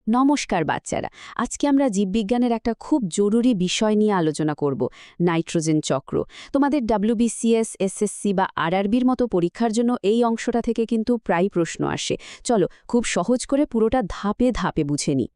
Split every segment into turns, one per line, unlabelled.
নমস্কার বাচ্চারা, আজকে আমরা জীববিজ্ঞানের একটা খুব জরুরি বিষয় নিয়ে আলোচনা করব, নাইট্রোজেন চক্র। তোমাদের WBCS, SSC বা RRBর মতো পরীক্ষার জন্য এই অংশটা থেকে কিন্তু প্রায় প্রশ্ন আসে। চলো খুব সহজ করে পুরোটা ধাপে ধাপে বুঝে নিই।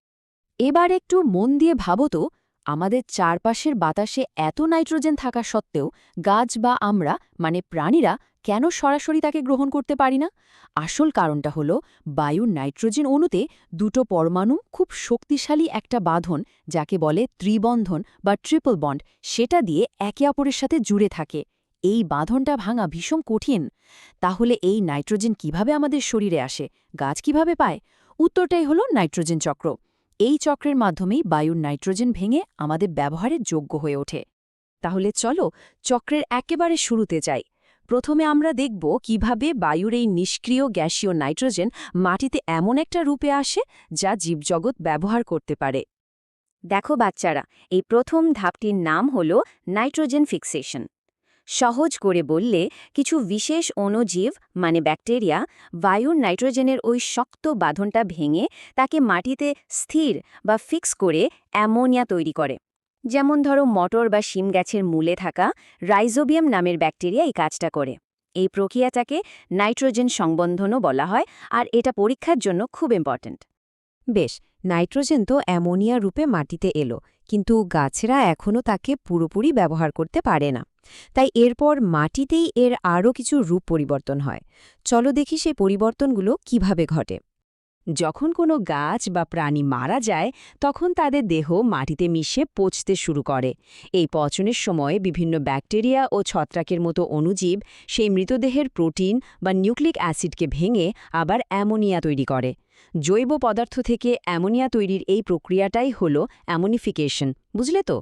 এবার একটু মন দিয়ে ভাবো তো, আমাদের চারপাশের বাতাসে এত নাইট্রোজেন থাকা সত্ত্বেও গাছ বা আমরা মানে প্রাণীরা কেন সরাসরি তাকে গ্রহণ করতে পারি না? আসল কারণটা হলো বায়ুর নাইট্রোজেন অণুতে দুটো পরমাণু খুব শক্তিশালী একটা বাঁধন, যাকে বলে ত্রিবন্ধন বা ট্রিপল বন্ড, সেটা দিয়ে একে অপরের সাথে জুড়ে থাকে। এই বাঁধনটা ভাঙা ভীষণ কঠিন। তাহলে এই নাইট্রোজেন কিভাবে আমাদের শরীরে আসে, গাছ কিভাবে পায়? উত্তরটাই হলো নাইট্রোজেন চক্র। এই চক্রের মাধ্যমেই বায়ুর নাইট্রোজেন ভেঙে আমাদের ব্যবহারের যোগ্য হয়ে ওঠে। তাহলে চলো চক্রের একেবারে শুরুতে যাই। প্রথমে আমরা দেখব কিভাবে বায়ুর এই নিষ্ক্রিয় গ্যাসীয় নাইট্রোজেন মাটিতে এমন একটা রূপে আসে যা জীবজগৎ ব্যবহার করতে পারে।
দেখো বাচ্চারা, এই প্রথম ধাপটির নাম হল নাইট্রোজেন ফিক্সেশন। সহজ করে বললে, কিছু বিশেষ অণুজীব মানে ব্যাকটেরিয়া বায়ুর নাইট্রোজেনের ওই শক্ত বাঁধনটা ভেঙে তাকে মাটিতে স্থির বা ফিক্স করে অ্যামোনিয়া তৈরি করে। যেমন ধরো, মটর বা শিম গাছের মূলে থাকা রাইজোবিয়াম নামের ব্যাকটেরিয়া এই কাজটা করে। এই প্রক্রিয়াটাকে নাইট্রোজেন সংবন্ধনও বলা হয়, আর এটা পরীক্ষার জন্য খুব ইম্পর্ট্যান্ট।
বেশ, নাইট্রোজেন তো অ্যামোনিয়া রূপে মাটিতে এলো, কিন্তু গাছেরা এখনও তাকে পুরোপুরি ব্যবহার করতে পারে না। তাই এরপর মাটিতেই এর আরও কিছু রূপ পরিবর্তন হয়। চলো দেখি সেই পরিবর্তনগুলো কিভাবে ঘটে।
যখন কোনো গাছ বা প্রাণী মারা যায়, তখন তাদের দেহ মাটিতে মিশে পচতে শুরু করে। এই পচনের সময় বিভিন্ন ব্যাকটেরিয়া ও ছত্রাকের মতো অণুজীব সেই মৃতদেহের প্রোটিন বা নিউক্লিক অ্যাসিডকে ভেঙে আবার অ্যামোনিয়া তৈরি করে। জৈব পদার্থ থেকে অ্যামোনিয়া তৈরির এই প্রক্রিয়াটাই হল অ্যামোনিফিকেশন, বুঝলে তো?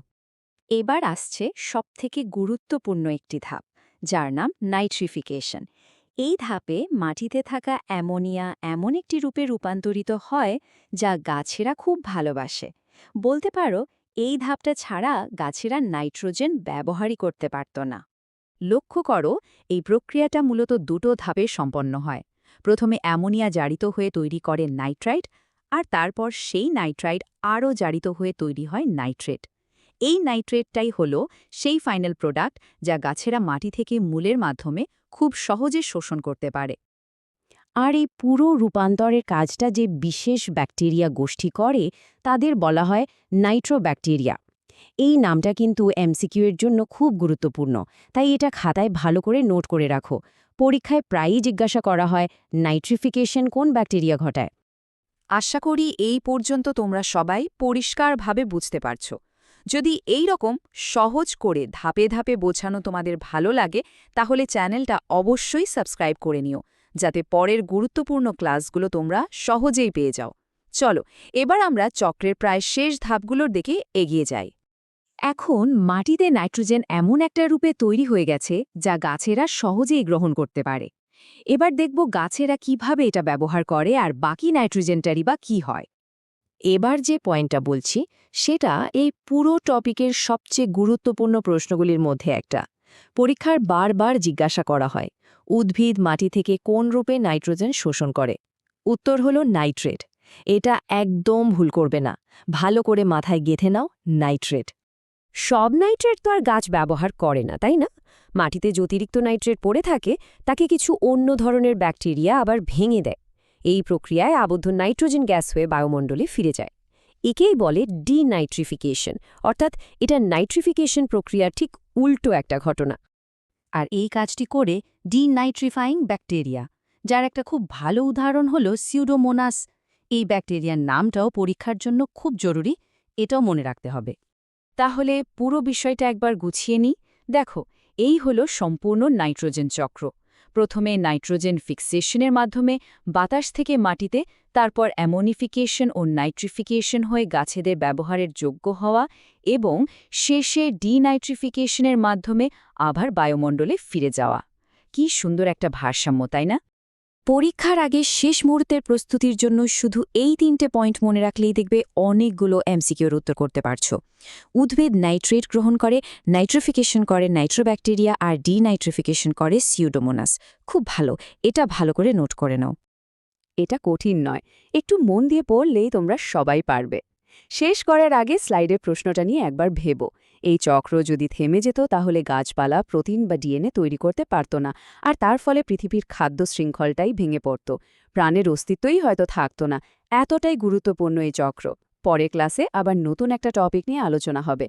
এবার আসছে সবথেকে গুরুত্বপূর্ণ একটি ধাপ, যার নাম নাইট্রিফিকেশন। এই ধাপে মাটিতে থাকা অ্যামোনিয়া এমন একটি রূপে রূপান্তরিত হয় যা গাছেরা খুব ভালোবাসে। বলতে পারো, এই ধাপটা ছাড়া গাছেরা নাইট্রোজেন ব্যবহারই করতে পারত না।
লক্ষ্য করো, এই প্রক্রিয়াটা মূলত দুটো ধাপে সম্পন্ন হয়। প্রথমে অ্যামোনিয়া জারিত হয়ে তৈরি করে নাইট্রাইট, আর তারপর সেই নাইট্রাইট আরও জারিত হয়ে তৈরি হয় নাইট্রেট। এই নাইট্রেটটাই হলো সেই ফাইনাল প্রোডাক্ট যা গাছেরা মাটি থেকে মূলের মাধ্যমে খুব সহজে শোষণ করতে পারে।
আর এই পুরো রূপান্তরের কাজটা যে বিশেষ ব্যাকটেরিয়া গোষ্ঠী করে, তাদের বলা হয় নাইট্রোব্যাকটেরিয়া। এই নামটা কিন্তু MCQ এর জন্য খুব গুরুত্বপূর্ণ, তাই এটা খাতায় ভালো করে নোট করে রাখো। পরীক্ষায় প্রায়ই জিজ্ঞাসা করা হয়, নাইট্রিফিকেশন কোন ব্যাকটেরিয়া ঘটায়।
আশা করি এই পর্যন্ত তোমরা সবাই পরিষ্কারভাবে বুঝতে পারছো। যদি এই রকম সহজ করে ধাপে ধাপে বোঝানো তোমাদের ভালো লাগে, তাহলে চ্যানেলটা অবশ্যই সাবস্ক্রাইব করে নিও, যাতে পরের গুরুত্বপূর্ণ ক্লাসগুলো তোমরা সহজেই পেয়ে যাও। চলো এবার আমরা চক্রের প্রায় শেষ ধাপগুলোর দিকে এগিয়ে যাই। এখন মাটিতে নাইট্রোজেন এমন একটা রূপে তৈরি হয়ে গেছে যা গাছেরা সহজেই গ্রহণ করতে পারে। এবার দেখব গাছেরা কিভাবে এটা ব্যবহার করে আর বাকি নাইট্রোজেনটারই বা কী হয়।
এবার যে পয়েন্টটা বলছি, সেটা এই পুরো টপিকের সবচেয়ে গুরুত্বপূর্ণ প্রশ্নগুলির মধ্যে একটা। পরীক্ষার বারবার জিজ্ঞাসা করা হয়, উদ্ভিদ মাটি থেকে কোন রূপে নাইট্রোজেন শোষণ করে? উত্তর হলো নাইট্রেট। এটা একদম ভুল করবে না, ভালো করে মাথায় গেঁথে নাও, নাইট্রেট। সব নাইট্রেট তো আর গাছ ব্যবহার করে না, তাই না? মাটিতে যে অতিরিক্ত নাইট্রেট পড়ে থাকে, তাকে কিছু অন্য ধরনের ব্যাকটেরিয়া আবার ভেঙে দেয়। এই প্রক্রিয়ায় আবদ্ধ নাইট্রোজেন গ্যাস হয়ে বায়ুমণ্ডলে ফিরে যায়। একেই বলে ডিনাইট্রিফিকেশন, অর্থাৎ এটা নাইট্রিফিকেশন প্রক্রিয়ার ঠিক উল্টো একটা ঘটনা।
আর এই কাজটি করে ডিনাইট্রিফাইং ব্যাকটেরিয়া, যার একটা খুব ভালো উদাহরণ হলো সিউডোমোনাস। এই ব্যাকটেরিয়ার নামটাও পরীক্ষার জন্য খুব জরুরি, এটাও মনে রাখতে হবে। তাহলে পুরো বিষয়টা একবার গুছিয়ে নিই। দেখো, এই হলো সম্পূর্ণ নাইট্রোজেন চক্র। প্রথমে নাইট্রোজেন ফিক্সেশনের মাধ্যমে বাতাস থেকে মাটিতে, তারপর অ্যামোনিফিকেশন ও নাইট্রিফিকেশন হয়ে গাছেদের ব্যবহারের যোগ্য হওয়া, এবং শেষে ডিনাইট্রিফিকেশনের মাধ্যমে আবার বায়ুমণ্ডলে ফিরে যাওয়া। কি সুন্দর একটা ভারসাম্য, তাই না?
পরীক্ষার আগে শেষ মুহূর্তের প্রস্তুতির জন্য শুধু এই 3টে পয়েন্ট মনে রাখলেই দেখবে অনেকগুলো MCQর উত্তর করতে পারছো। উদ্ভিদ নাইট্রেট গ্রহণ করে, নাইট্রিফিকেশন করে নাইট্রোব্যাকটেরিয়া, আর ডিনাইট্রিফিকেশন করে সিউডোমোনাস। খুব ভালো, এটা ভালো করে নোট করে নাও।
এটা কঠিন নয়, একটু মন দিয়ে পড়লেই তোমরা সবাই পারবে। শেষ করার আগে স্লাইডের প্রশ্নটা নিয়ে একবার ভেবো। এই চক্র যদি থেমে যেত তাহলে গাছপালা প্রোটিন বা ডিএনএ তৈরি করতে পারত না, আর তার ফলে পৃথিবীর খাদ্য শৃঙ্খলটাই ভেঙে পড়ত। প্রাণের অস্তিত্বই হয়তো থাকত না। এতটাই গুরুত্বপূর্ণ এই চক্র। পরের ক্লাসে আবার নতুন একটা টপিক নিয়ে আলোচনা হবে।